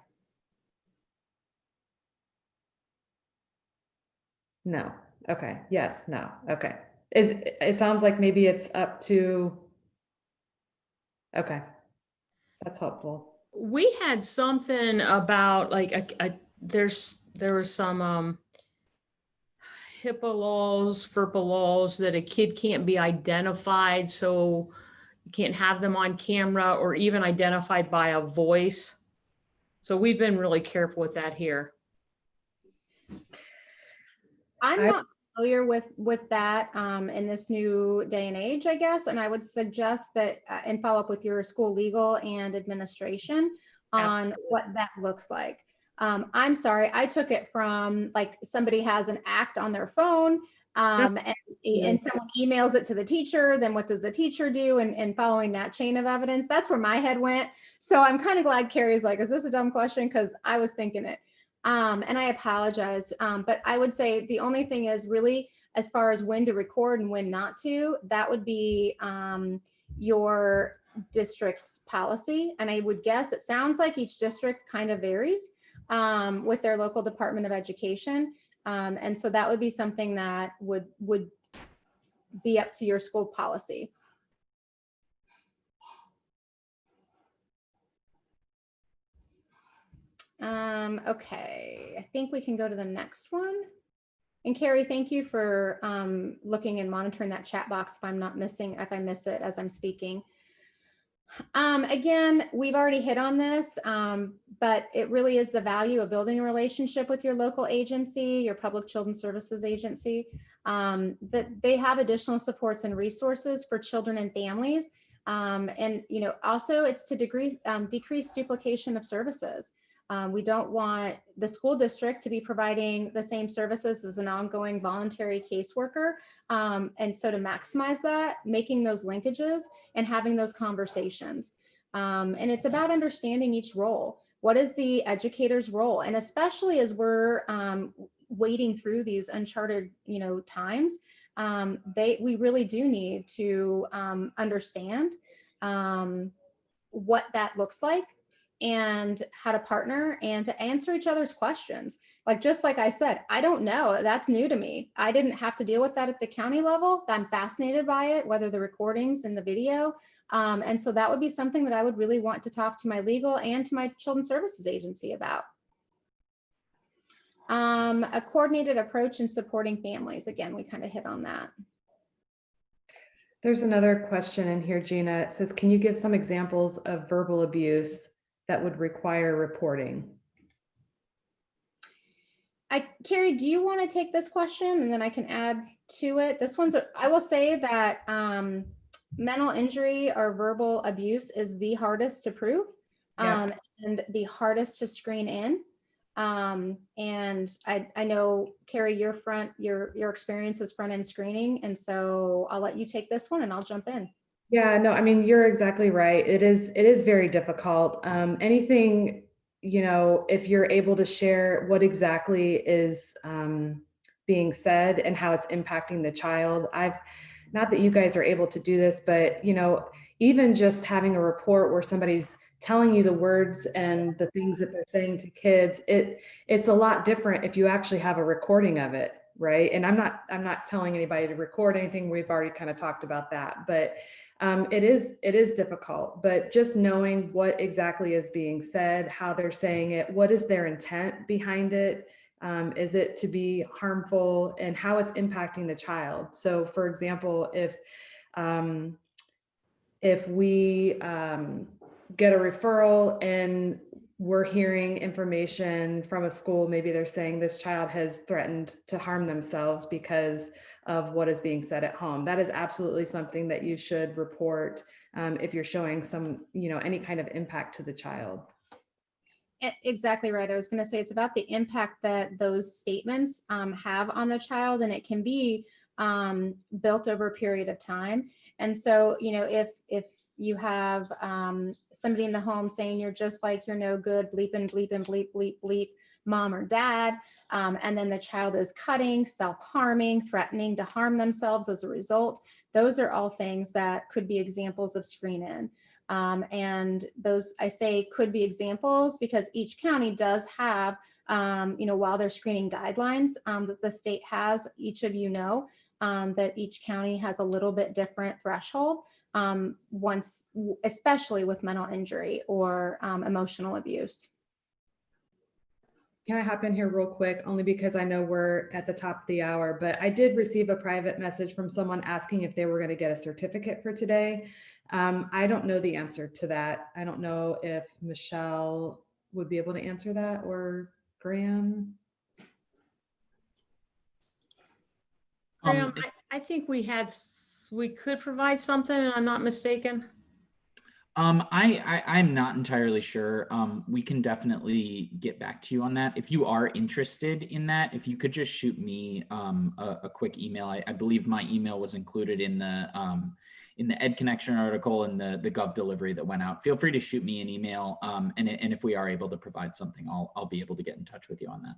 No. Okay. Yes. No. Okay. It sounds like maybe it's up to. Okay. That's helpful. We had something about like there was some HIPAA laws, FERPA laws that a kid can't be identified, so you can't have them on camera or even identified by a voice. So we've been really careful with that here. I'm not familiar with that in this new day and age, I guess. And I would suggest that and follow up with your school legal and administration on what that looks like. I'm sorry, I took it from like somebody has an act on their phone and someone emails it to the teacher. Then what does the teacher do? And following that chain of evidence, that's where my head went. So I'm kind of glad Carrie's like, is this a dumb question? Because I was thinking it. And I apologize. But I would say the only thing is really as far as when to record and when not to, that would be your district's policy. And I would guess it sounds like each district kind of varies with their local Department of Education. And so that would be something that would be up to your school policy. Okay, I think we can go to the next one. And Carrie, thank you for looking and monitoring that chat box if I miss it as I'm speaking. Again, we've already hit on this, but it really is the value of building a relationship with your local agency, your public children's services agency, that they have additional supports and resources for children and families. And also it's to decrease duplication of services. We don't want the school district to be providing the same services as an ongoing voluntary caseworker. And so to maximize that, making those linkages and having those conversations. And it's about understanding each role. What is the educator's role? And especially as we're wading through these uncharted, times, we really do need to understand what that looks like and how to partner and to answer each other's questions. Just like I said, I don't know, that's new to me. I didn't have to deal with that at the county level. I'm fascinated by it, whether the recordings and the video. And so that would be something that I would really want to talk to my legal and to my children's services agency about. A coordinated approach in supporting families. Again, we kind of hit on that. There's another question in here, Gina. It says, can you give some examples of verbal abuse that would require reporting? Carrie, do you want to take this question and then I can add to it? This one's, I will say that mental injury or verbal abuse is the hardest to prove and the hardest to screen in. And I know, Carrie, your experience is front end screening. And so I'll let you take this one and I'll jump in. Yeah, no, I mean, you're exactly right. It is very difficult. Anything, if you're able to share what exactly is being said and how it's impacting the child. Not that you guys are able to do this, but even just having a report where somebody's telling you the words and the things that they're saying to kids, it's a lot different if you actually have a recording of it, right? And I'm not telling anybody to record anything. We've already kind of talked about that, but it is difficult. But just knowing what exactly is being said, how they're saying it, what is their intent behind it? Is it to be harmful, and how it's impacting the child? So, for example, if we get a referral and we're hearing information from a school, maybe they're saying this child has threatened to harm themselves because of what is being said at home. That is absolutely something that you should report if you're showing some, any kind of impact to the child. Exactly right. I was going to say it's about the impact that those statements have on the child, and it can be built over a period of time. And so, if you have somebody in the home saying you're just like, you're no good, bleep and bleep and bleep, bleep, bleep, mom or dad, and then the child is cutting, self-harming, threatening to harm themselves as a result, those are all things that could be examples of screen in. And those, I say, could be examples because each county does have, while they're screening guidelines that the state has, each of that each county has a little bit different threshold especially with mental injury or emotional abuse. Can I hop in here real quick, only because I know we're at the top of the hour, but I did receive a private message from someone asking if they were going to get a certificate for today. I don't know the answer to that. I don't know if Michelle would be able to answer that, or Graham. Graham, I think we could provide something, and I'm not mistaken. I'm not entirely sure. We can definitely get back to you on that. If you are interested in that, if you could just shoot me a quick email. I believe my email was included in the Ed Connection article and the Gov delivery that went out. Feel free to shoot me an email, and if we are able to provide something, I'll be able to get in touch with you on that.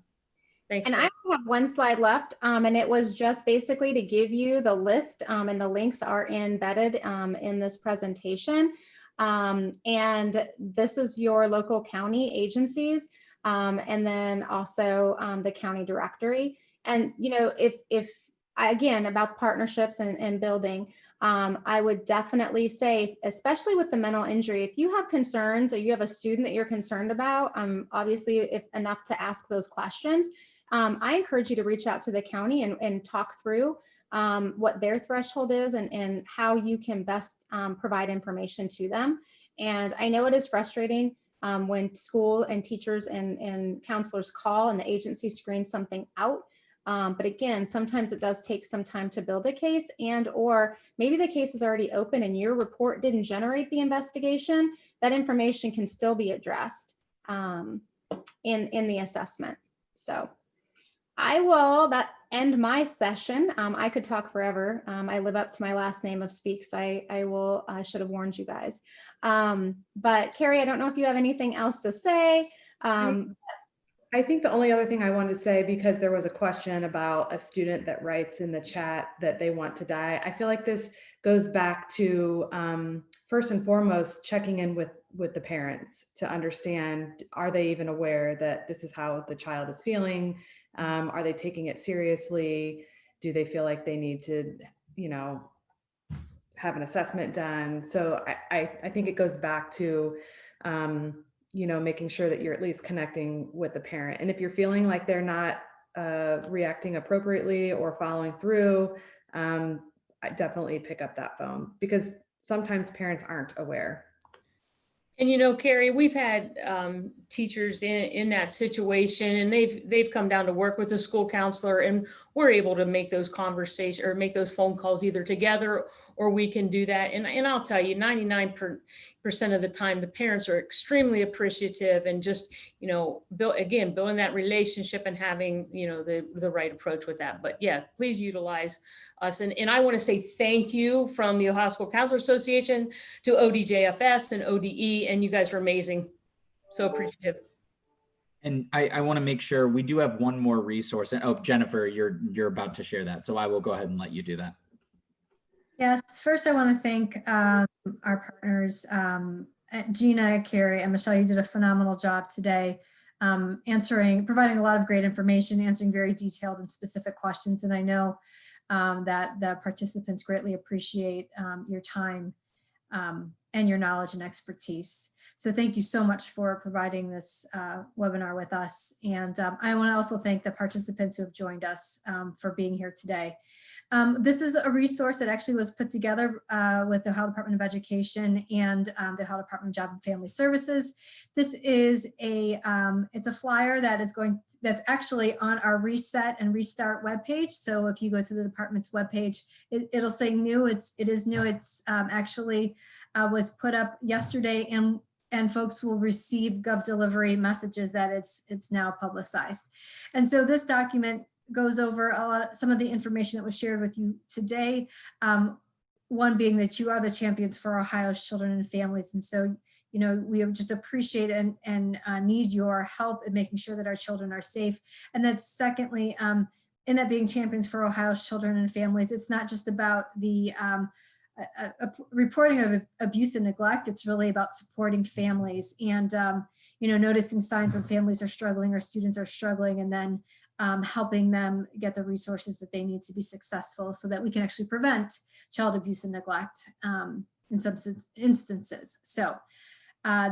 Thanks. And I have one slide left, and it was just basically to give you the list, and the links are embedded in this presentation. And this is your local county agencies, and then also the county directory. And, if again, about the partnerships and building, I would definitely say, especially with the mental injury, if you have concerns or you have a student that you're concerned about, obviously if enough to ask those questions, I encourage you to reach out to the county and talk through what their threshold is and how you can best provide information to them. And I know it is frustrating when school and teachers and counselors call and the agency screens something out. But again, sometimes it does take some time to build a case, or maybe the case is already open and your report didn't generate the investigation. That information can still be addressed in the assessment. So that end my session. I could talk forever. I live up to my last name of speaks. I should have warned you guys. But Carrie, I don't know if you have anything else to say. I think the only other thing I wanted to say, because there was a question about a student that writes in the chat that they want to die, I feel like this goes back to first and foremost checking in with the parents to understand, are they even aware that this is how the child is feeling? Are they taking it seriously? Do they feel like they need to, have an assessment done? So I think it goes back to making sure that you're at least connecting with the parent. And if you're feeling like they're not reacting appropriately or following through, I definitely pick up that phone, because sometimes parents aren't aware. And Carrie, we've had teachers in that situation, and they've come down to work with the school counselor, and we're able to make those conversations or make those phone calls either together, or we can do that. And I'll tell you, of the time, the parents are extremely appreciative, and just, building that relationship and having, the right approach with that. But yeah, please utilize us. And I want to say thank you from the Ohio School Counselor Association to ODJFS and ODE, and you guys are amazing. So appreciative. And I want to make sure we do have one more resource. And oh, Jennifer, you're about to share that. So I will go ahead and let you do that. Yes, first I want to thank our partners, Gina, Carrie, and Michelle. You did a phenomenal job today, providing a lot of great information, answering very detailed and specific questions. And I know that the participants greatly appreciate your time and your knowledge and expertise. So thank you so much for providing this webinar with us. And I want to also thank the participants who have joined us for being here today. This is a resource that actually was put together with the Ohio Department of Education and the Ohio Department of Job and Family Services. This is it's a flyer that's actually on our Reset and Restart webpage. So if you go to the department's webpage, it'll say new. It is new. It's actually was put up yesterday, and folks will receive GovDelivery messages that it's now publicized. And so this document goes over some of the information that was shared with you today. One being that you are the champions for Ohio's children and families. And so, we just appreciate and need your help in making sure that our children are safe. And that's secondly, in that being champions for Ohio's children and families, it's not just about the reporting of abuse and neglect. It's really about supporting families and, noticing signs when families are struggling or students are struggling, and then helping them get the resources that they need to be successful so that we can actually prevent child abuse and neglect in some instances. So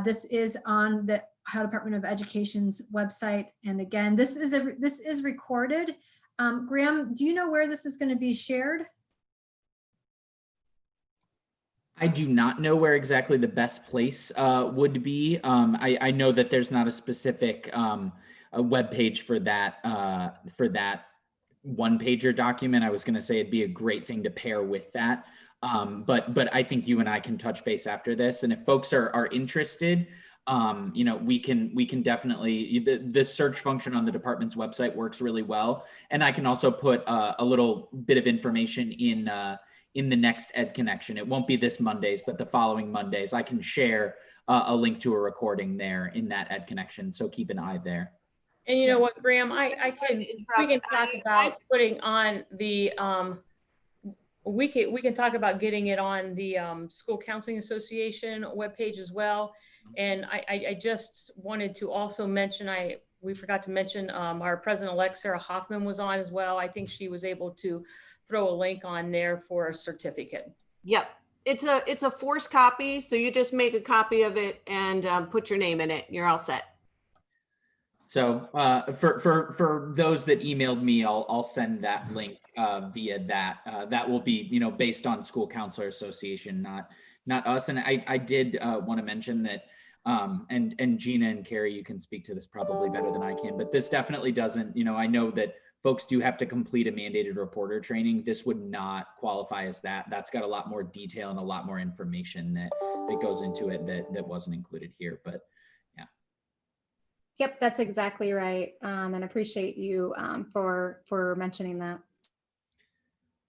this is on the Ohio Department of Education's website. And again, this is recorded. Graham, do you know where this is going to be shared? I do not know where exactly the best place would be. I know that there's not a specific a web page for that one-pager document. I was going to say it'd be a great thing to pair with that, but I think you and I can touch base after this. And if folks are interested, we can definitely, the search function on the department's website works really well, and I can also put a little bit of information in the next Ed Connection. It won't be this Mondays, but the following Mondays, I can share a link to a recording there in that Ed Connection. So keep an eye there. And you know what, Graham, we can talk about putting on the, we can talk about getting it on the School Counseling Association webpage as well. And I just wanted to also mention, we forgot to mention our President-elect Sarah Hoffman was on as well. I think she was able to throw a link on there for a certificate. Yep. It's a forced copy. So you just make a copy of it and put your name in it. You're all set. So for those that emailed me, I'll send that link via that. That will be, based on School Counselor Association, not us. And I did want to mention that, and Gina and Carrie, you can speak to this probably better than I can, but this definitely doesn't, I know that folks do have to complete a mandated reporter training. This would not qualify as that. That's got a lot more detail and a lot more information that goes into it that wasn't included here, but yeah. Yep, that's exactly right. And appreciate you for mentioning that.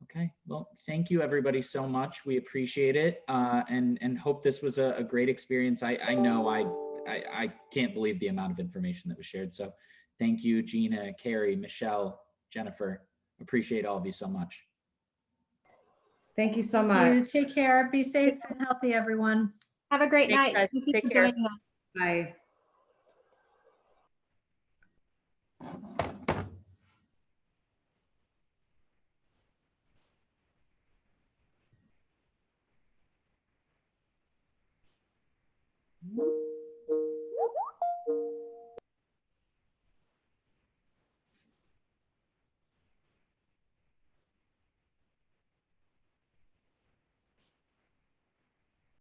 Okay, well, thank you everybody so much. We appreciate it and hope this was a great experience. I know I can't believe the amount of information that was shared. So thank you, Gina, Carrie, Michelle, Jennifer. Appreciate all of you so much. Thank you so much. Take care. Be safe and healthy, everyone. Have a great night. Guys. Thank you Take for care. joining us. Bye.